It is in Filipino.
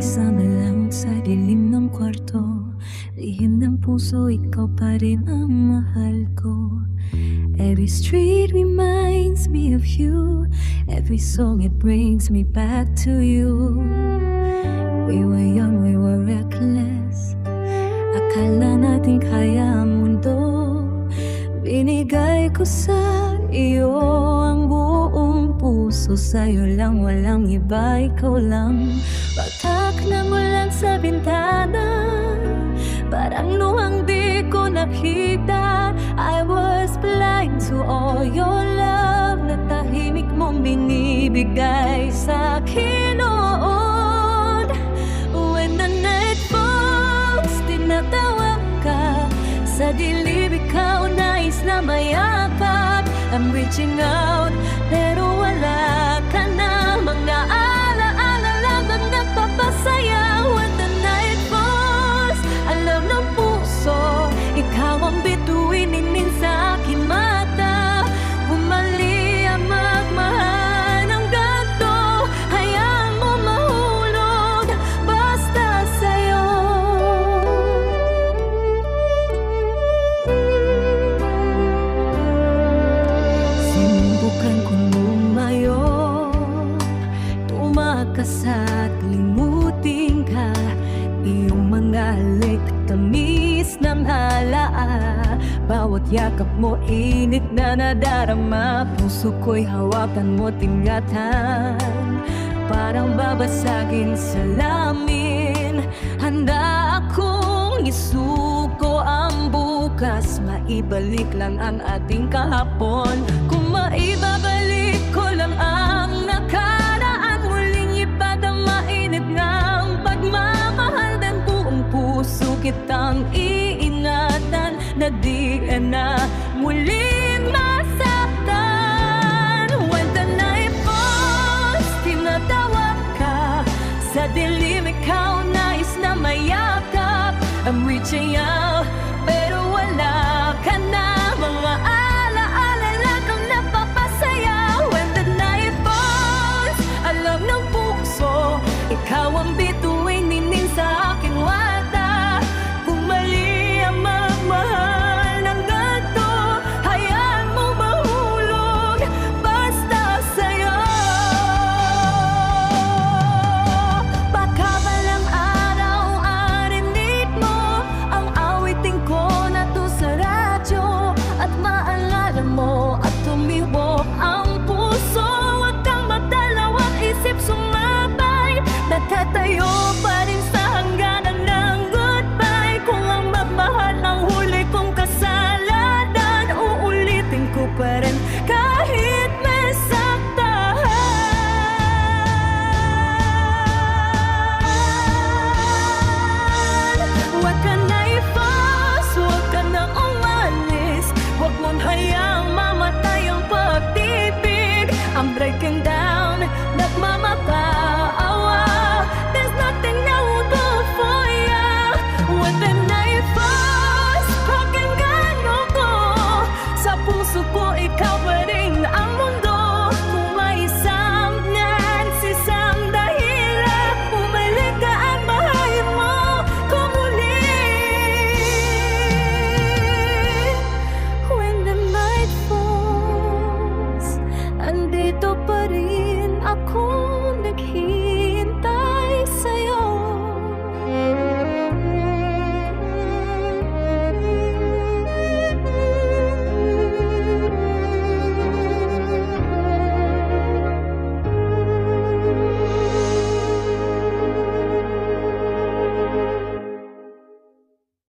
Mag-isa na lang sa dilim ng kwarto, lihim ng puso, ikaw pa rin ang mahal ko. Every street reminds me of you, every song it brings me back to you. We were young, we were reckless, akala natin kaya ang mundo. Binigay ko sa iyo ang buong puso, sa'yo lang, walang iba, ikaw lang. Patak ng ulan sa bintana, parang luhang di ko nakita. I was blind to all your love, na tahimik mong binibigay sa'kin noon. When the night falls, tinatawag ka sa dilim, ikaw nais na mayakap. I'm reaching out, pero wala ka na. Mga alaala lang ang nagpapasaya. When the night falls, alam ng puso, ikaw ang bituinin sa aking mata. Bumali ang magmahal ng ganto, hayaan mo mahulog basta sa'yo. Sinubukan kong lumayo, tumakas at limutin ka. Iyong mga halik, tamis ng halaa, bawat yakap mo init na nadarama. Puso ko'y hawakan mo, tingatan, parang babasagin sa lamin. Handa akong isuko ang bukas, maibalik lang ang ating kahapon. Kung maibabalik ko lang ang nakaraan, muling ipadama init ng pagmamahal. Dan buong puso kitang iingatan, na di ka na muling masaktan. When the night falls, tinatawag ka sa dilim, ikaw nais na mayakap. I'm reaching out, pero wala ka na. Mga alaala lang ang napapasaya. When the night falls, alam ng puso, ikaw ang